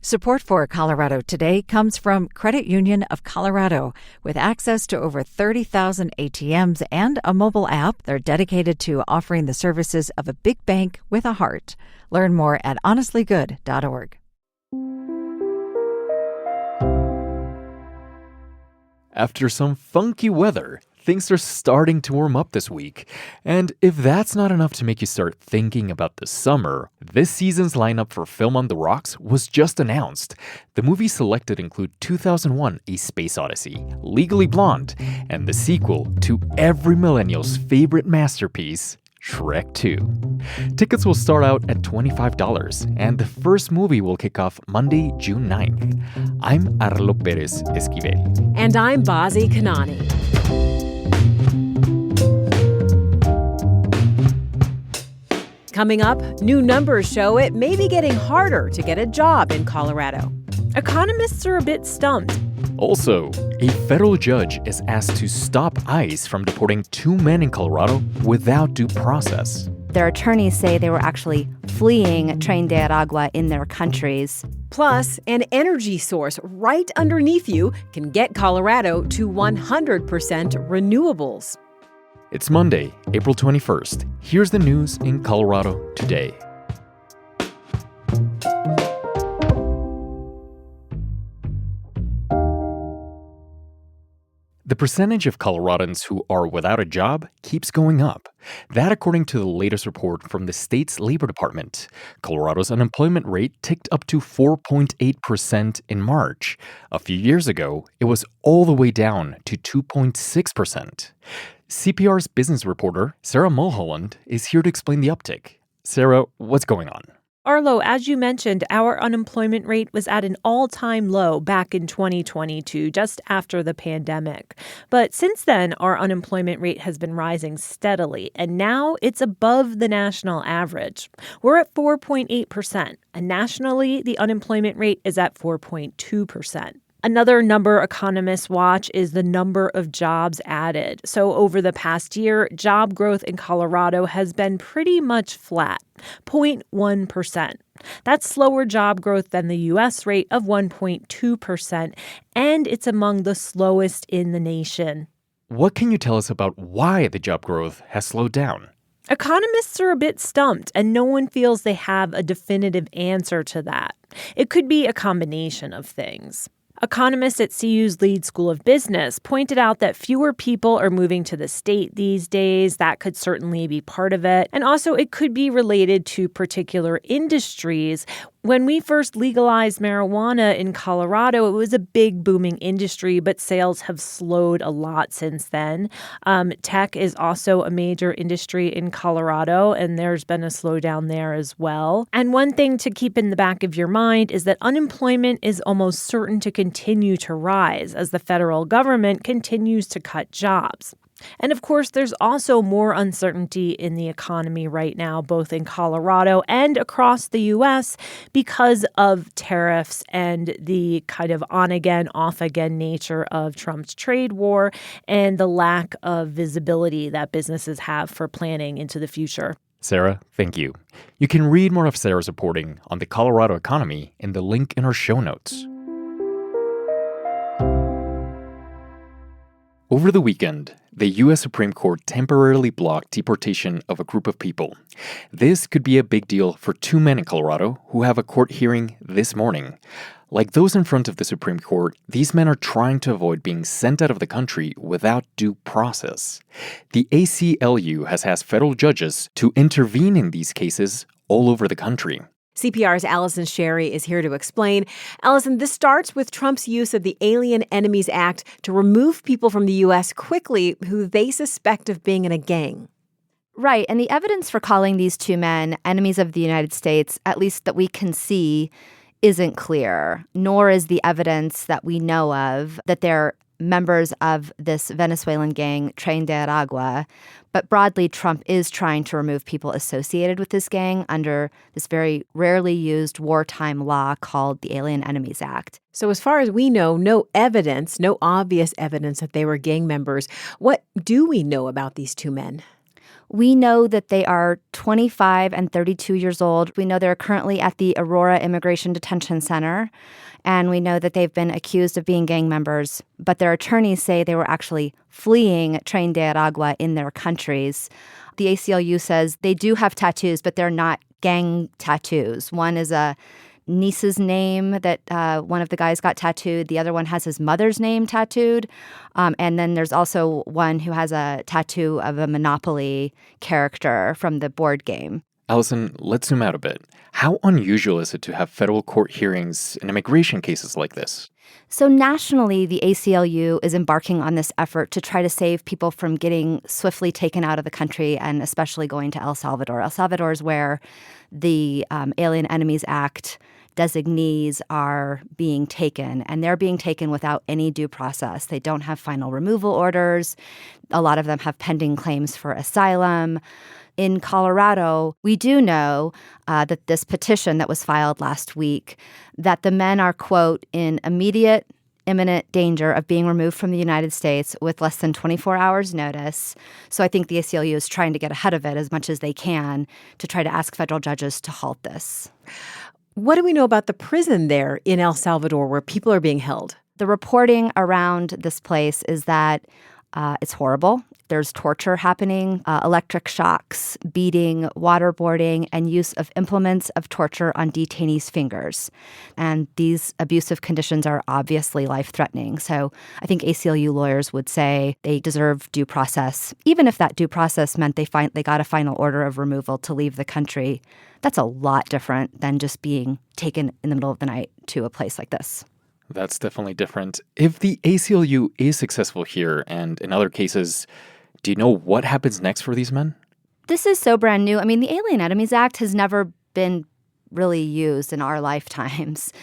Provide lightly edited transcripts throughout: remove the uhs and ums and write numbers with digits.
Support for Colorado Today comes from Credit Union of Colorado. With access to over 30,000 ATMs and a mobile app, they're dedicated to offering the services of a big bank with a heart. Learn more at honestlygood.org. After some funky weather, things are starting to warm up this week. And if that's not enough to make you start thinking about the summer, this season's lineup for Film on the Rocks was just announced. The movies selected include 2001: A Space Odyssey, Legally Blonde, and the sequel to every millennial's favorite masterpiece, Shrek 2. Tickets will start out at $25, and the first movie will kick off Monday, June 9th. I'm Arlo Perez Esquivel. And I'm Bazi Kanani. Coming up, new numbers show it may be getting harder to get a job in Colorado. Economists are a bit stumped. Also, a federal judge is asked to stop ICE from deporting 2 men in Colorado without due process. Their attorneys say they were actually fleeing Tren de Aragua in their countries. Plus, an energy source right underneath you can get Colorado to 100% renewables. It's Monday, April 21st. Here's the news in Colorado today. The percentage of Coloradans who are without a job keeps going up. That according to the latest report from the state's labor department. Colorado's unemployment rate ticked up to 4.8% in March. A few years ago, it was all the way down to 2.6%. CPR's business reporter, Sarah Mulholland, is here to explain the uptick. Sarah, what's going on? Arlo, as you mentioned, our unemployment rate was at an all-time low back in 2022, just after the pandemic. But since then, our unemployment rate has been rising steadily, and now it's above the national average. We're at 4.8%, and nationally, the unemployment rate is at 4.2%. Another number economists watch is the number of jobs added. So over the past year, job growth in Colorado has been pretty much flat, 0.1%. That's slower job growth than the U.S. rate of 1.2%, and it's among the slowest in the nation. What can you tell us about why the job growth has slowed down? Economists are a bit stumped, and no one feels they have a definitive answer to that. It could be a combination of things. Economists at CU's Lead School of Business pointed out that fewer people are moving to the state these days. That could certainly be part of it. And also, it could be related to particular industries. When we first legalized marijuana in Colorado, it was a big booming industry, but sales have slowed a lot since then. Tech is also a major industry in Colorado, and there's been a slowdown there as well. And one thing to keep in the back of your mind is that unemployment is almost certain to continue to rise as the federal government continues to cut jobs. And of course, there's also more uncertainty in the economy right now, both in Colorado and across the U.S. because of tariffs and the kind of on-again, off-again nature of Trump's trade war and the lack of visibility that businesses have for planning into the future. Sarah, thank you. You can read more of Sarah's reporting on the Colorado economy in the link in our show notes. Over the weekend, the U.S. Supreme Court temporarily blocked deportation of a group of people. This could be a big deal for 2 men in Colorado who have a court hearing this morning. Like those in front of the Supreme Court, these men are trying to avoid being sent out of the country without due process. The ACLU has asked federal judges to intervene in these cases all over the country. CPR's Allison Sherry is here to explain. Allison, this starts with Trump's use of the Alien Enemies Act to remove people from the U.S. quickly who they suspect of being in a gang. Right, and the evidence for calling these 2 men enemies of the United States, at least that we can see, isn't clear, nor is the evidence that we know of that they're members of this Venezuelan gang, Tren de Aragua. But broadly, Trump is trying to remove people associated with this gang under this very rarely used wartime law called the Alien Enemies Act. So as far as we know, no evidence, no obvious evidence that they were gang members. What do we know about these 2 men? We know that they are 25 and 32 years old. We know they're currently at the Aurora Immigration Detention Center, and we know that they've been accused of being gang members, but their attorneys say they were actually fleeing Tren de Aragua in their countries. The ACLU says they do have tattoos, but they're not gang tattoos. One is a niece's name that one of the guys got tattooed. The other one has his mother's name tattooed. And then there's also one who has a tattoo of a Monopoly character from the board game. Allison, let's zoom out a bit. How unusual is it to have federal court hearings in immigration cases like this? So nationally, the ACLU is embarking on this effort to try to save people from getting swiftly taken out of the country and especially going to El Salvador. El Salvador is where the Alien Enemies Act designees are being taken, and they're being taken without any due process. They don't have final removal orders. A lot of them have pending claims for asylum. In Colorado, we do know that this petition that was filed last week, that the men are, quote, in immediate, imminent danger of being removed from the United States with less than 24 hours notice. So I think the ACLU is trying to get ahead of it as much as they can to try to ask federal judges to halt this. What do we know about the prison there in El Salvador where people are being held? The reporting around this place is that it's horrible. There's torture happening, electric shocks, beating, waterboarding, and use of implements of torture on detainees' fingers. And these abusive conditions are obviously life-threatening. So I think ACLU lawyers would say they deserve due process, even if that due process meant they got a final order of removal to leave the country. That's a lot different than just being taken in the middle of the night to a place like this. That's definitely different. If the ACLU is successful here and in other cases, do you know what happens next for these men? This is so brand new. I mean, the Alien Enemies Act has never been really used in our lifetimes.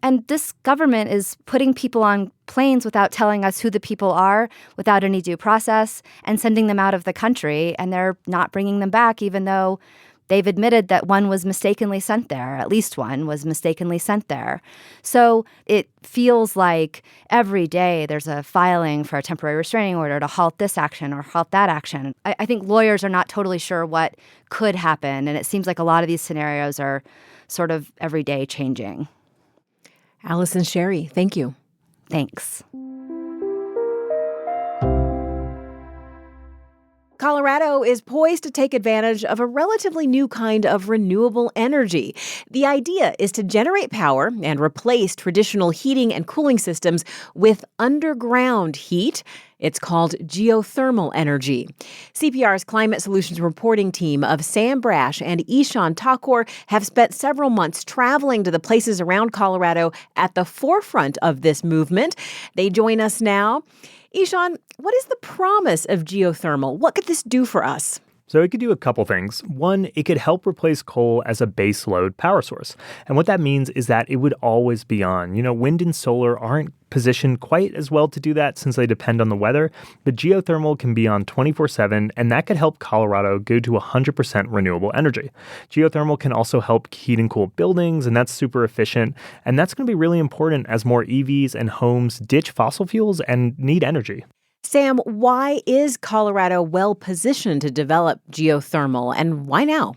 And this government is putting people on planes without telling us who the people are, without any due process, and sending them out of the country. And they're not bringing them back, even though they've admitted that one was mistakenly sent there. At least one was mistakenly sent there. So it feels like every day there's a filing for a temporary restraining order to halt this action or halt that action. I think lawyers are not totally sure what could happen. And it seems like a lot of these scenarios are sort of every day changing. Allison Sherry, thank you. Thanks. Colorado is poised to take advantage of a relatively new kind of renewable energy. The idea is to generate power and replace traditional heating and cooling systems with underground heat. It's called geothermal energy. CPR's Climate Solutions reporting team of Sam Brash and Ishan Thakur have spent several months traveling to the places around Colorado at the forefront of this movement. They join us now. Ishan, what is the promise of geothermal? What could this do for us? So it could do a couple things. One, it could help replace coal as a base load power source. And what that means is that it would always be on. Wind and solar aren't positioned quite as well to do that since they depend on the weather, but geothermal can be on 24/7, and that could help Colorado go to 100% renewable energy. Geothermal can also help heat and cool buildings, and that's super efficient, and that's going to be really important as more EVs and homes ditch fossil fuels and need energy. Sam, why is Colorado well positioned to develop geothermal, and why now?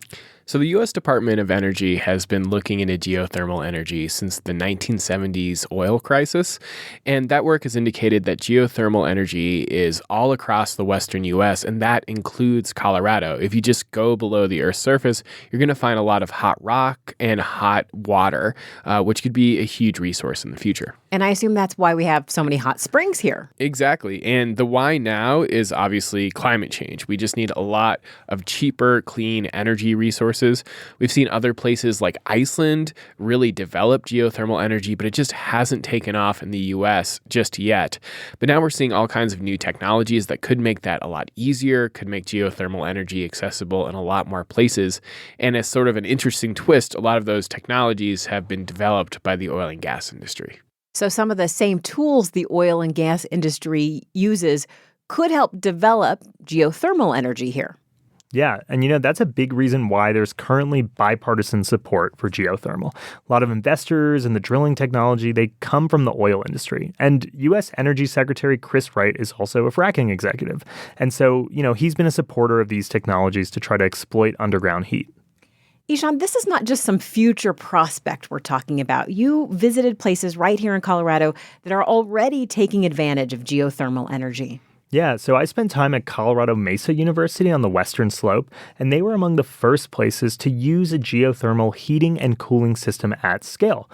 So the U.S. Department of Energy has been looking into geothermal energy since the 1970s oil crisis, and that work has indicated that geothermal energy is all across the western U.S., and that includes Colorado. If you just go below the Earth's surface, you're going to find a lot of hot rock and hot water, which could be a huge resource in the future. And I assume that's why we have so many hot springs here. Exactly. And the why now is obviously climate change. We just need a lot of cheaper, clean energy resources. We've seen other places like Iceland really develop geothermal energy, but it just hasn't taken off in the U.S. just yet. But now we're seeing all kinds of new technologies that could make that a lot easier, could make geothermal energy accessible in a lot more places. And as sort of an interesting twist, a lot of those technologies have been developed by the oil and gas industry. So some of the same tools the oil and gas industry uses could help develop geothermal energy here. Yeah, and that's a big reason why there's currently bipartisan support for geothermal. A lot of investors and the drilling technology, they come from the oil industry. And U.S. Energy Secretary Chris Wright is also a fracking executive. And so, he's been a supporter of these technologies to try to exploit underground heat. Ishan, this is not just some future prospect we're talking about. You visited places right here in Colorado that are already taking advantage of geothermal energy. Yeah, so I spent time at Colorado Mesa University on the western slope, and they were among the first places to use a geothermal heating and cooling system at scale.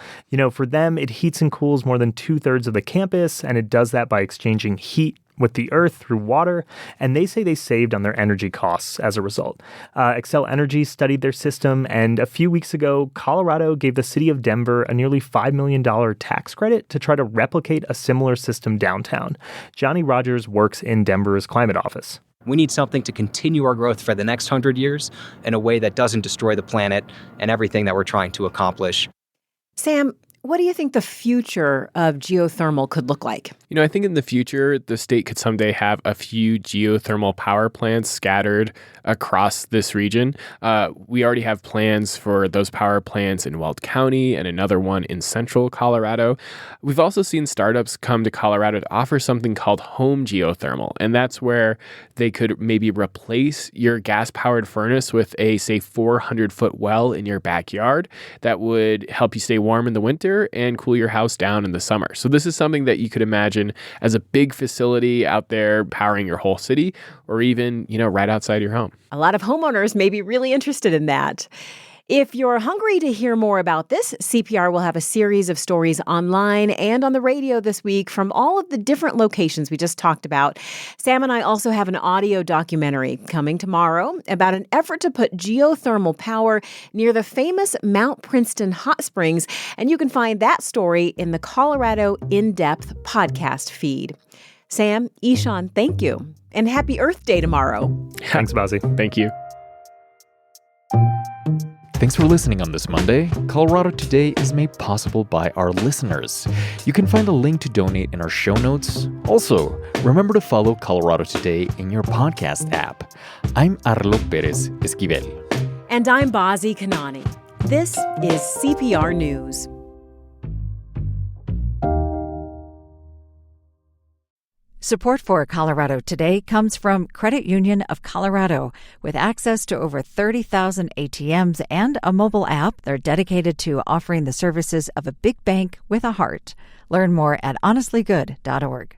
For them, it heats and cools more than 2/3 of the campus, and it does that by exchanging heat with the earth through water, and they say they saved on their energy costs as a result. Xcel Energy studied their system, and a few weeks ago, Colorado gave the city of Denver a nearly $5 million tax credit to try to replicate a similar system downtown. Johnny Rogers works in Denver's climate office. We need something to continue our growth for the next 100 years in a way that doesn't destroy the planet and everything that we're trying to accomplish. Sam, what do you think the future of geothermal could look like? I think in the future, the state could someday have a few geothermal power plants scattered across this region. We already have plans for those power plants in Weld County and another one in central Colorado. We've also seen startups come to Colorado to offer something called home geothermal, and that's where they could maybe replace your gas-powered furnace with a, say, 400-foot well in your backyard that would help you stay warm in the winter and cool your house down in the summer. So this is something that you could imagine as a big facility out there powering your whole city, or even, right outside your home. A lot of homeowners may be really interested in that. If you're hungry to hear more about this, CPR will have a series of stories online and on the radio this week from all of the different locations we just talked about. Sam and I also have an audio documentary coming tomorrow about an effort to put geothermal power near the famous Mount Princeton hot springs, and you can find that story in the Colorado In-Depth podcast feed. Sam, Ishan, thank you, and happy Earth Day tomorrow. Thanks, Bazzi. Thank you. Thanks for listening on this Monday. Colorado Today is made possible by our listeners. You can find a link to donate in our show notes. Also, remember to follow Colorado Today in your podcast app. I'm Arlo Perez Esquivel. And I'm Bazzi Kanani. This is CPR News. Support for Colorado Today comes from Credit Union of Colorado. With access to over 30,000 ATMs and a mobile app, they're dedicated to offering the services of a big bank with a heart. Learn more at honestlygood.org.